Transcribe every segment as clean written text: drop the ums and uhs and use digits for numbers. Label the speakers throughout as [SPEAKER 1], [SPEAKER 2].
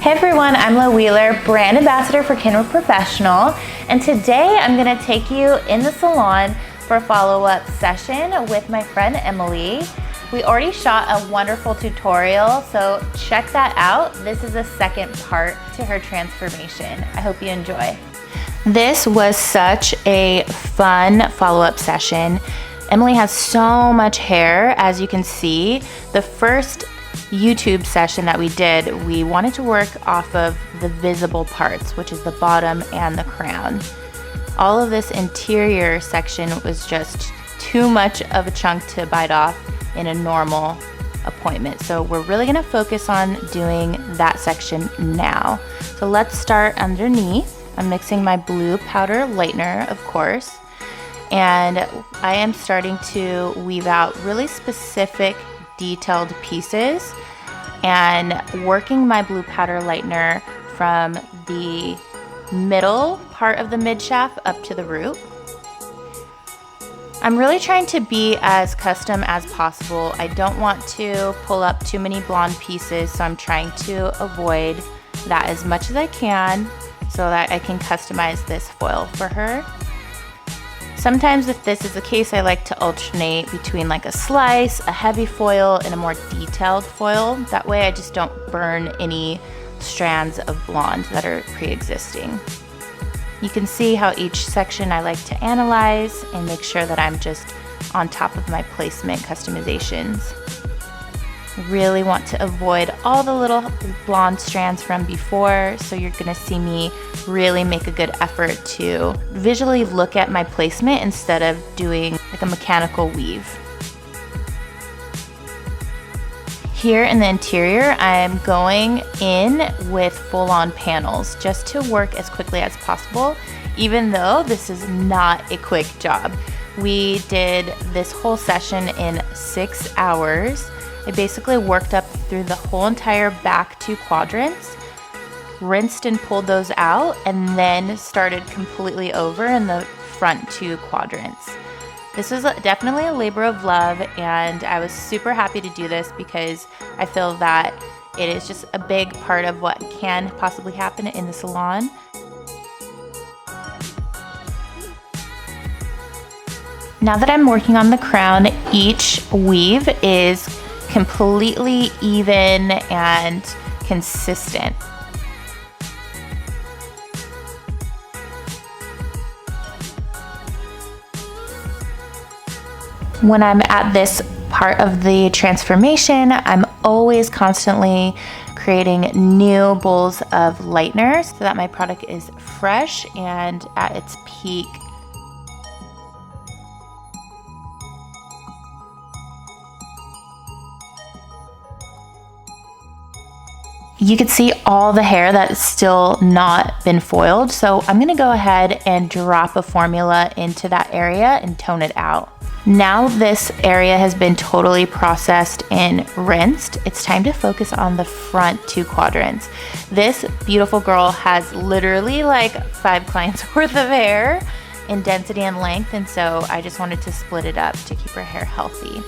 [SPEAKER 1] Hey everyone, I'm Lo Wheeler, brand ambassador for Kenra Professional, and today I'm going to take you in the salon for a follow-up session with my friend Emily. We already shot a wonderful tutorial, so check that out. This is the second part to her transformation. I hope you enjoy. This was such a fun follow-up session. Emily has so much hair, as you can see. The first YouTube session that we did, we wanted to work off of the visible parts, which is the bottom and the crown. All of this interior section was just too much of a chunk to bite off in a normal appointment. So we're really gonna focus on doing that section now. So let's start underneath. I'm mixing my blue powder lightener, of course, and I am starting to weave out really specific detailed pieces and working my blue powder lightener from the middle part of the mid shaft up to the root. I'm really trying to be as custom as possible. I don't want to pull up too many blonde pieces, so I'm trying to avoid that as much as I can so that I can customize this foil for her. Sometimes if this is the case, I like to alternate between like a slice, a heavy foil, and a more detailed foil. That way I just don't burn any strands of blonde that are pre-existing. You can see how each section I like to analyze and make sure that I'm just on top of my placement customizations. Really want to avoid all the little blonde strands from before, so you're gonna see me really make a good effort to visually look at my placement instead of doing like a mechanical weave. Here in the interior, I'm going in with full-on panels just to work as quickly as possible, even though this is not a quick job. We did this whole session in 6 hours. I basically worked up through the whole entire back 2 quadrants, rinsed and pulled those out, and then started completely over in the front 2 quadrants. This was definitely a labor of love, and I was super happy to do this because I feel that it is just a big part of what can possibly happen in the salon. Now that I'm working on the crown, each weave is completely even and consistent. When I'm at this part of the transformation, I'm always constantly creating new bowls of lightener so that my product is fresh and at its peak. You can see all the hair that's still not been foiled, so I'm gonna go ahead and drop a formula into that area and tone it out. Now this area has been totally processed and rinsed, it's time to focus on the front 2 quadrants. This beautiful girl has literally like 5 clients worth of hair in density and length, and so I just wanted to split it up to keep her hair healthy.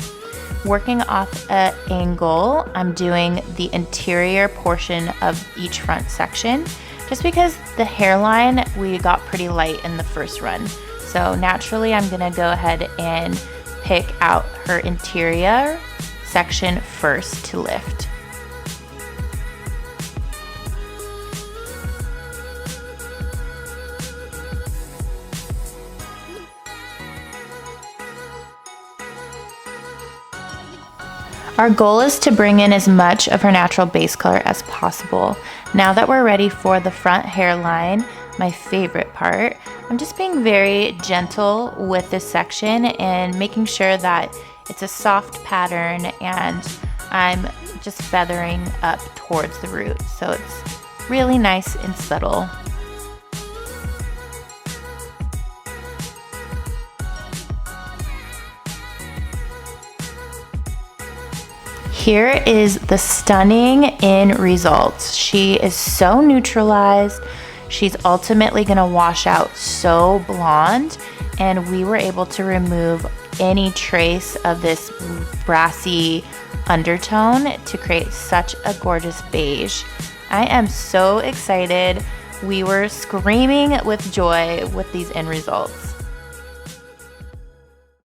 [SPEAKER 1] Working off an angle, I'm doing the interior portion of each front section, just because the hairline we got pretty light in the first run. So naturally, I'm gonna go ahead and pick out her interior section first to lift. Our goal is to bring in as much of her natural base color as possible. Now that we're ready for the front hairline, my favorite part, I'm just being very gentle with this section and making sure that it's a soft pattern, and I'm just feathering up towards the root. So it's really nice and subtle. Here is the stunning end result. She is so neutralized. She's ultimately gonna wash out so blonde, and we were able to remove any trace of this brassy undertone to create such a gorgeous beige. I am so excited. We were screaming with joy with these end results.